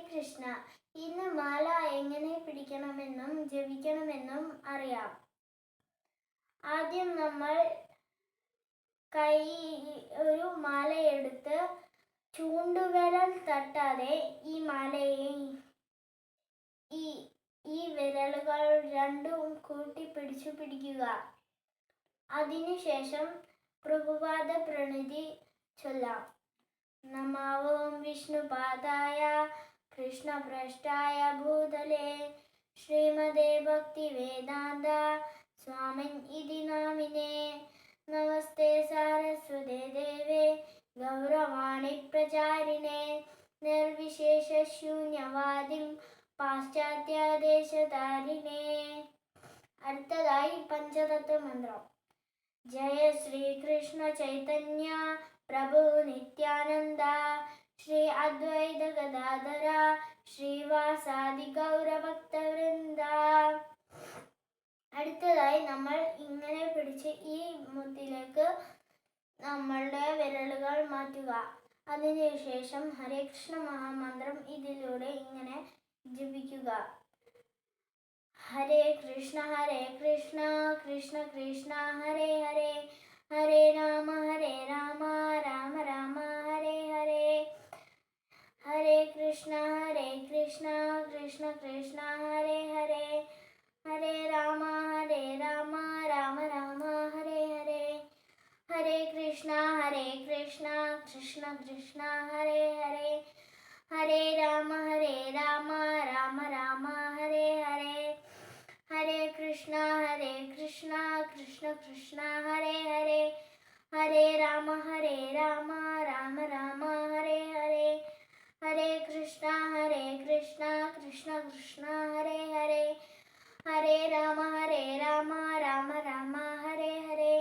കൃഷ്ണ. ഇന്ന് മാല എങ്ങനെ പിടിക്കണമെന്നും ജപിക്കണമെന്നും അറിയാം. ആദ്യം നമ്മൾ ഒരു മാലയെടുത്ത് ചൂണ്ടുവിരൽ തട്ടാതെ ഈ വിരലുകൾ രണ്ടും കൂട്ടി പിടിക്കുക. അതിനുശേഷം പ്രഭുപാദ പ്രണതി ചൊല്ലാം. നമാവോം വിഷ്ണുപാദായ കൃഷ്ണപ്രഷ്ടായ ഭൂതലേ ശ്രീമദേ ഭക്തിവേദാന്ത സ്വാമിൻ ഇതി നാമിനേ. നമസ്തേ സാരസ്വതേ ദേവേ ഗൗരവാണി പ്രചാരിണേ നിർവിശേഷശൂന്യവാദിം പാശ്ചാത്യദേശധാരിണേ. അടുത്തതായി പഞ്ചതത്വ മന്ത്രം. ജയ ശ്രീകൃഷ്ണ ചൈതന്യ പ്രഭു നിത്യാനന്ദ ശ്രീ അദ്വൈത ഗദാധര ശ്രീവാസാദി ഗൗരഭക്തവൃന്ദ. അടുത്തതായി നമ്മൾ ഇങ്ങനെ പിടിച്ച് ഈ മുത്തിലേക്ക് നമ്മളുടെ വിരലുകൾ മാറ്റുക. അതിനുശേഷം ഹരേ കൃഷ്ണ മഹാമന്ത്രം ഇതിലൂടെ ഇങ്ങനെ ജപിക്കുക. ഹരേ കൃഷ്ണ കൃഷ്ണ കൃഷ്ണ ഹരേ ഹരേ, ഹരേ രാമ രാമ രാമ ഹരേ ഹരേ. ഹരേ കൃഷ്ണ കൃഷ്ണ കൃഷ്ണ ഹരേ ഹരേ, ഹരേ രാമ രാമ രാമ ഹരേ ഹരേ. ഹരേ കൃഷ്ണ കൃഷ്ണ കൃഷ്ണ ഹരേ ഹരേ, ഹരേ രാമ രാമ രാമ ഹരേ ഹരേ. ഹരേ കൃഷ്ണ കൃഷ്ണ കൃഷ്ണ ഹരേ ഹരേ, ഹരേ രാമ രാമ രാമ ഹരേ ഹരേ. ഹരേ കൃഷ്ണ കൃഷ്ണ കൃഷ്ണ ഹരേ ഹരേ, ഹരേ രാമ രാമ രാമ ഹരേ ഹരേ.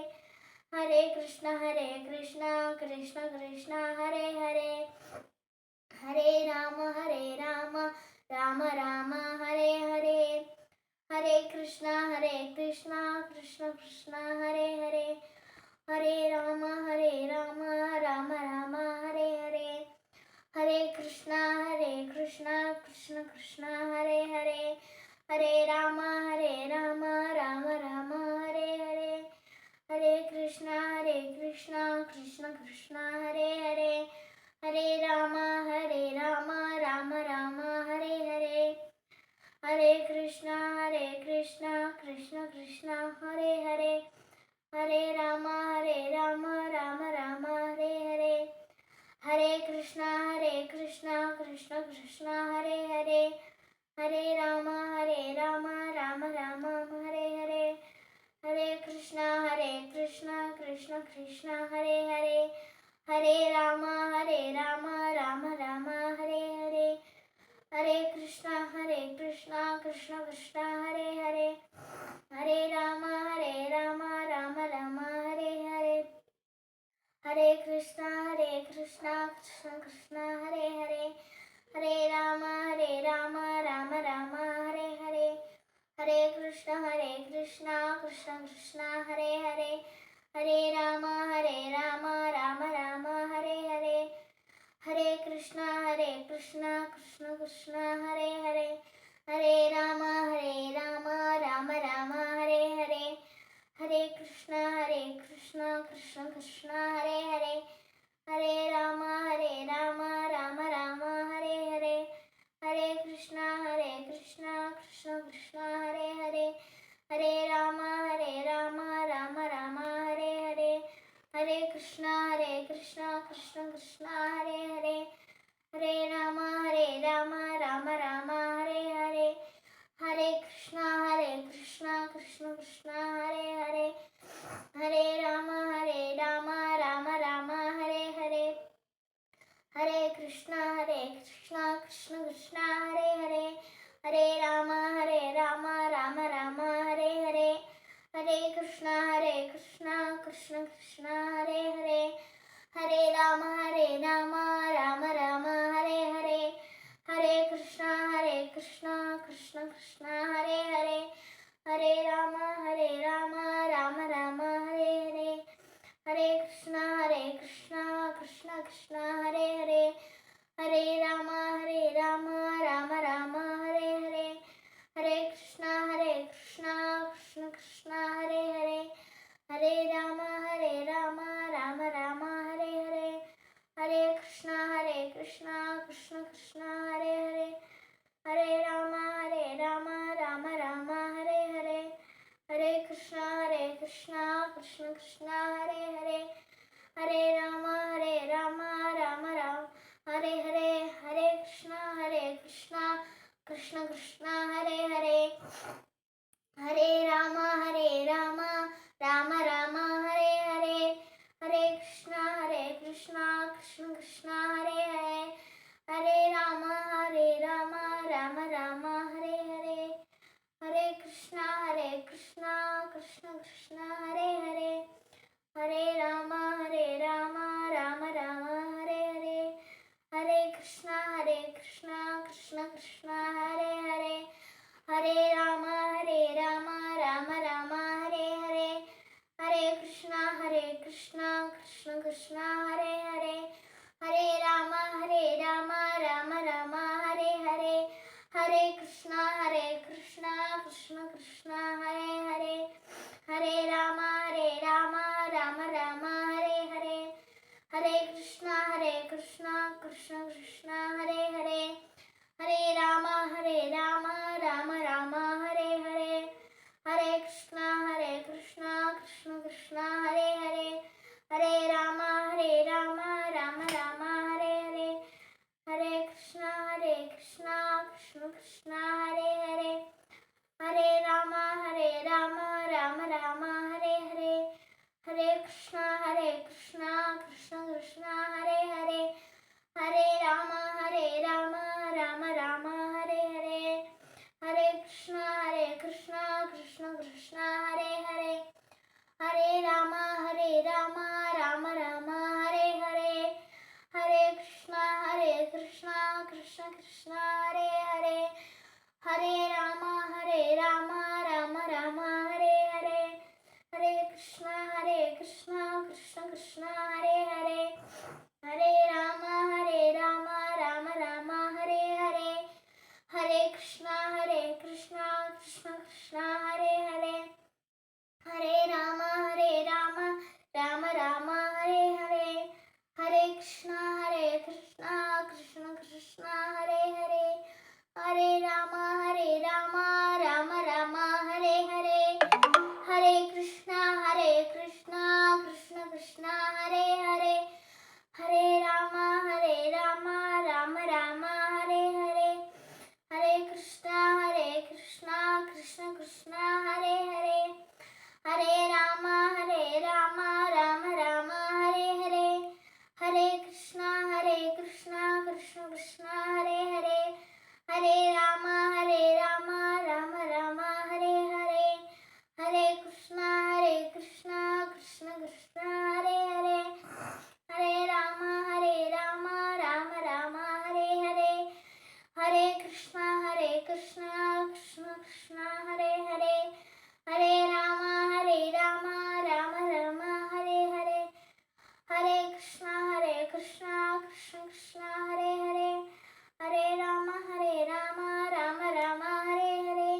ഹരേ കൃഷ്ണ കൃഷ്ണ കൃഷ്ണ ഹരേ ഹരേ, ഹരേ രാമ രാമ രാമ ഹരേ ഹരേ. ഹരേ കൃഷ്ണ കൃഷ്ണ കൃഷ്ണ ഹരേ ഹരേ, ഹരേ രാമ രാമ രാമ ഹരേ ഹരേ. ഹരേ കൃഷ്ണ കൃഷ്ണ കൃഷ്ണ ഹരേ ഹരേ, ഹരേ രാമ രാമ രാമ ഹരേ ഹരേ. ഹരേ കൃഷ്ണ കൃഷ്ണ കൃഷ്ണ ഹരേ ഹരേ, ഹരേ രാമ രാമ രാമ ഹരേ ഹരേ. ഹരേ കൃഷ്ണ കൃഷ്ണ കൃഷ്ണ ഹരേ ഹരേ, ഹരേ രാമ രാമ രാമ ഹരേ ഹരേ. ഹരേ കൃഷ്ണ കൃഷ്ണ കൃഷ്ണ ഹരേ ഹരേ, ഹരേ രാമ രാമ രാമ ഹരേ ഹരേ. ഹരേ കൃഷ്ണ കൃഷ്ണ കൃഷ്ണ ഹരേ ഹരേ, ഹരേ രാമ രാമ രാമ ഹരേ ഹരേ. ഹരേ കൃഷ്ണ കൃഷ്ണ കൃഷ്ണ ഹരേ ഹരേ, ഹരേ രാമ രാമ രാമ ഹരേ ഹരേ. ഹരേ കൃഷ്ണ കൃഷ്ണ കൃഷ്ണ ഹരേ ഹരേ, ഹരേ രാമ രാമ രാമ ഹരേ ഹരേ. ഹരേ കൃഷ്ണ കൃഷ്ണ കൃഷ്ണ ഹരേ ഹരേ, ഹരേ രാമ രാമ രാമ ഹരേ ഹരേ. ഹരേ കൃഷ്ണ കൃഷ്ണ കൃഷ്ണ ഹരേ ഹരേ, ഹരേ രാമ രാമ രാമ ഹരേ ഹരേ. ഹരേ കൃഷ്ണ കൃഷ്ണ കൃഷ്ണ ഹരേ ഹരേ, ഹരേ രാമ രാമ രാമ ഹരേ ഹരേ. ഹരേ കൃഷ്ണ കൃഷ്ണ കൃഷ്ണ ഹരേ ഹരേ, ഹരേ രാമ രാമ രാമ ഹരേ ഹരേ. ഹരേ കൃഷ്ണ കൃഷ്ണ കൃഷ്ണ ഹരേ ഹരേ, ഹരേ രാമ രാമ രാമ ഹരേ ഹരേ. ഹരേ കൃഷ്ണ കൃഷ്ണ കൃഷ്ണ ഹരേ ഹരേ, ഹരേ രാമ രാമ രാമ ഹരേ ഹരേ. ഹരേ കൃഷ്ണ കൃഷ്ണ കൃഷ്ണ ഹരേ ഹരേ, ഹരേ രാമ രാമ രാമ ഹരേ ഹരേ. ഹരേ കൃഷ്ണ കൃഷ്ണ കൃഷ്ണ ഹരേ ഹരേ, ഹരേ രാമ രാമ രാമ ഹരേ ഹരേ. ഹരേ കൃഷ്ണ കൃഷ്ണ കൃഷ്ണ ഹരേ ഹരേ, ഹരേ രാമ രാമ രാമ ഹരേ ഹരേ. ഹരേ കൃഷ്ണ കൃഷ്ണ കൃഷ്ണ ഹരേ ഹരേ, ഹരേ രാമ രാമ കൃഷ്ണ കൃഷ്ണ ഹരേ ഹരേ ഹരേ രാമ രാമ രാമ ഹരേ ഹരേ ഹരേ കൃഷ്ണ കൃഷ്ണ കൃഷ്ണ ഹരേ ഹരേ ഹരേ രാമ രാമ ഹരേ ഹരേ ഹരേ കൃഷ്ണ കൃഷ്ണ കൃഷ്ണ ഹരേ ഹരേ ഹരേ രാമ രാമ ഹരേ ഹരേ ഹരേ കൃഷ്ണ കൃഷ്ണ കൃഷ്ണ ഹരേ ഹരേ ഹരേ രാമ രാമ ഹരേ ഹരേ ഹരേ കൃഷ്ണ കൃഷ്ണ കൃഷ്ണ ഹരേ ഹരേ ഹരേ രാമ രാമ ഹരേ ഹരേ ഹരേ കൃഷ്ണ കൃഷ്ണ കൃഷ്ണ ഹരേ ഹരേ ഹരേ രാമ രാമ ഹരേ ഹരേ ഹരേ കൃഷ്ണ കൃഷ്ണ കൃഷ്ണ ഹരേ ഹരേ ഹരേ രാമ രാമ ഹരേ ഹരേ ഹരേ കൃഷ്ണ കൃഷ്ണ കൃഷ്ണ ഹരേ ഹരേ ഹരേ രാമ രാമ ഹരേ ഹരേ ഹരേ കൃഷ്ണ കൃഷ്ണ കൃഷ്ണ ഹരേ ഹരേ ഹരേ രാമ രാമ ഹരേ ഹരേ ഹരേ കൃഷ്ണ കൃഷ്ണ കൃഷ്ണ ഹരേ ഹരേ ഹരേ രാമ രാമ ഹരേ ഹരേ ഹരേ കൃഷ്ണ കൃഷ്ണ കൃഷ്ണ ഹരേ ഹരേ ഹരേ രാമ രാമ ഹരേ ഹരേ ഹരേ കൃഷ്ണ കൃഷ്ണ കൃഷ്ണ ഹരേ ഹരേ ഹരേ രാമ രാമ ഹരേ ഹരേ ഹരേ കൃഷ്ണ കൃഷ്ണ കൃഷ്ണ ഹരേ ഹരേ ഹരേ രാമ രാമ ഹരേ ഹരേ ഹരേ കൃഷ്ണ കൃഷ്ണ ഹരേ ഹരേ ഹരേ രാമ രാമ ഹരേ ഹരേ ഹരേ കൃഷ്ണ കൃഷ്ണ ഹരേ ഹരേ ഹരേ രാമ രാമ ഹരേ ഹരേ ഹരേ കൃഷ്ണ കൃഷ്ണ കൃഷ്ണ ഹരേ ഹരേ ഹരേ രാമ രാമ ഹരേ ഹരേ ഹരേ കൃഷ്ണ കൃഷ്ണ കൃഷ്ണ ഹരേ ഹരേ ഹരേ രാമ രാമ ഹരേ ഹരേ ഹരേ കൃഷ്ണ കൃഷ്ണ കൃഷ്ണ ഹരേ ഹരേ ഹരേ രാമ രാമ ഹരേ ഹരേ ഹരേ കൃഷ്ണ കൃഷ്ണ കൃഷ്ണ ഹരേ ഹരേ ഹരേ രാമ രാമ ഹരേ ഹരേ ഹരേ കൃഷ്ണ കൃഷ്ണ കൃഷ്ണ ഹരേ ഹരേ ഹരേ രാമ രാമ ഹരേ ഹരേ ഹരേ കൃഷ്ണ കൃഷ്ണ കൃഷ്ണ ഹരേ ഹരേ ഹരേ രാമ രാമ ഹരേ ഹരേ ഹരേ കൃഷ്ണ കൃഷ്ണ കൃഷ്ണ ഹരേ ഹരേ ഹരേ രാമ രാമ ഹരേ ഹരേ ഹരേ കൃഷ്ണ കൃഷ്ണ കൃഷ്ണ ഹരേ ഹരേ ഹരേ രാമ രാമ ഹരേ ഹരേ ഹരേ കൃഷ്ണ കൃഷ്ണ കൃഷ്ണ ഹരേ ഹരേ ഹരേ രാമ രാമ ഹരേ ഹരേ ഹരേ കൃഷ്ണ കൃഷ്ണ കൃഷ്ണ ഹരേ ഹരേ ഹരേ രാമ രാമ ഹരേ ഹരേ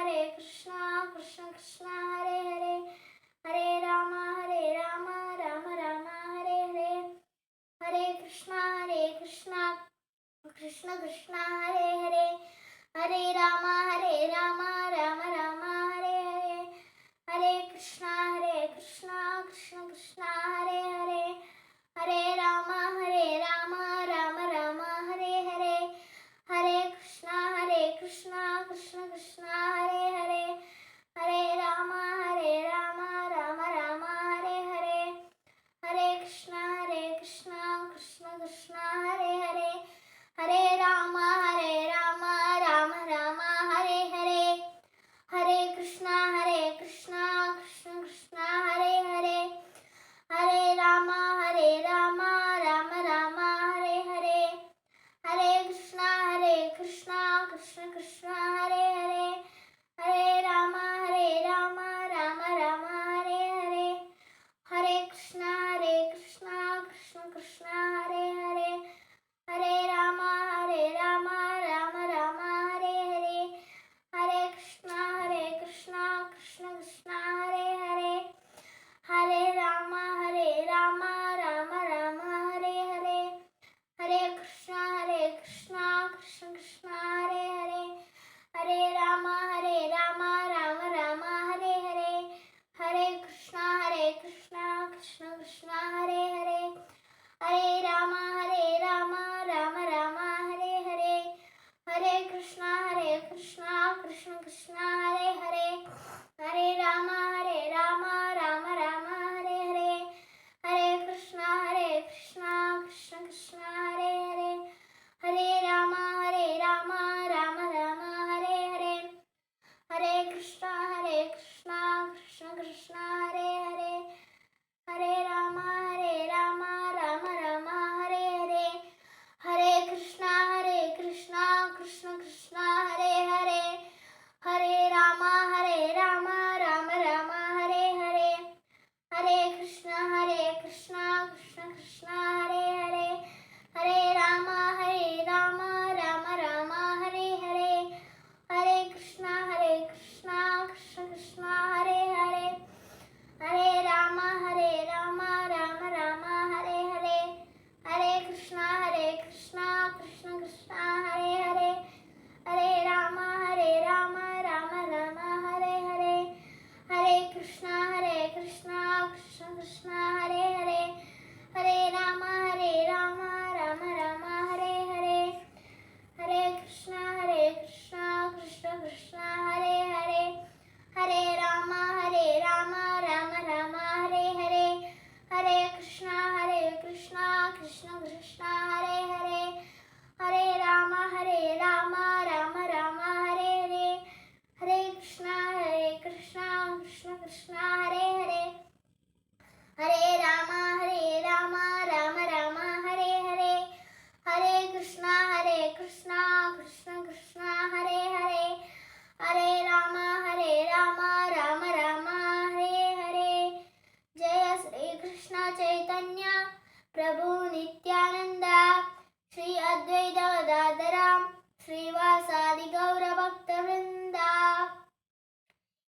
ഹരേ കൃഷ്ണ കൃഷ്ണ കൃഷ്ണ ഹരേ ഹരേ ഹരേ രാമ രാമ ഹരേ ഹരേ ഹരേ കൃഷ്ണ കൃഷ്ണ ഹരേ ഹരേ ഹരേ രാമ രാമ ഹരേ ഹരേ ഹരേ കൃഷ്ണ കൃഷ്ണ കൃഷ്ണ ഹരേ ഹരേ ഹരേ രാമ രാമ ഹരേ ഹരേ ഹരേ കൃഷ്ണ കൃഷ്ണ കൃഷ്ണ ഹരേ ഹരേ ഹരേ രാമ രാമ ഹരേ ഹരേ ഹരേ കൃഷ്ണ കൃഷ്ണ കൃഷ്ണ ഹരേ ഹരേ ഹരേ രാമ രാമ ഹരേ ഹരേ ഹരേ കൃഷ്ണ കൃഷ്ണ കൃഷ്ണ ഹരേ ഹരേ ഹരേ രാമ ഹരേ ഹരേ ഹരേ രാമ രാമ രാമ ഹരേ ഹരേ ഹരേ കൃഷ്ണ കൃഷ്ണ കൃഷ്ണ ഹരേ ഹരേ ഹരേ രാമ രാമ രാമ ഹരേ ഹരേ ഹരേ കൃഷ്ണ കൃഷ്ണ കൃഷ്ണ ഹരേ ഹരേ ഹരേ രാമ രാമ രാമ ഹരേ ഹരേ ഹരേ കൃഷ്ണ കൃഷ്ണ കൃഷ്ണ ഹരേ ഹരേ ഹരേ രാമ രാമ രാമ ഹരേ ഹരേ ഹരേ കൃഷ്ണ കൃഷ്ണ കൃഷ്ണ ഹരേ ഹരേ ഹരേ രാമ രാമ രാമ ഹരേ ഹരേ ഹരേ കൃഷ്ണ കൃഷ്ണ കൃഷ്ണ ഹരേ ഹരേ ഹരേ രാമ രാമ രാമ ഹരേ ഹരേ ഹരേ കൃഷ്ണ കൃഷ്ണ കൃഷ്ണ ഹരേ ഹരേ ഹരേ രാമ രാമ രാമ ഹരേ ഹരേ ഹരേ കൃഷ്ണ കൃഷ്ണ കൃഷ്ണ ഹരേ ഹരേ ഹരേ രാമ രാമ രാമ ഹരേ ഹരേ ഹരേ കൃഷ്ണ കൃഷ്ണ കൃഷ്ണ ഹരേ ഹരേ ഹരേ രാമ രാമ രാമ ഹരേ ഹരേ ഹരേ കൃഷ്ണ കൃഷ്ണ കൃഷ്ണ ഹരേ ഹരേ ഹരേ രാമ രാമ രാമ ഹരേ ഹരേ ഹരേ കൃഷ്ണ കൃഷ്ണ കൃഷ്ണ ഹരേ ഹരേ ഹരേ രാമ രാമ രാമ ഹരേ ഹരേ ഹരേ കൃഷ്ണ കൃഷ്ണ കൃഷ്ണ ഹരേ ഹരേ ഹരേ രാമ രാമ ഹരേ ഹരേ ഹരേ കൃഷ്ണ കൃഷ്ണ കൃഷ്ണ ഹരേ ഹരേ ഹരേ രാമ രാമ ഹരേ ഹരേ ജയ ശ്രീകൃഷ്ണ ചൈതന്യ പ്രഭു നിത്യാനന്ദ ശ്രീ അദ്വൈത ഗദാധര ശ്രീവാസാദി ഗൗരഭക്തവൃന്ദ.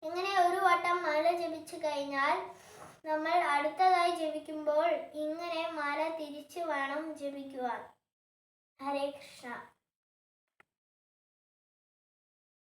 ഇങ്ങനെ ഒരു വട്ടം മാല ജപിച്ചു കഴിഞ്ഞാൽ നമ്മൾ അടുത്തതായി ജപിക്കുമ്പോൾ ഇങ്ങനെ മാല തിരിച്ചു വേണം ജപിക്കുവാൻ. ഹരേ കൃഷ്ണ.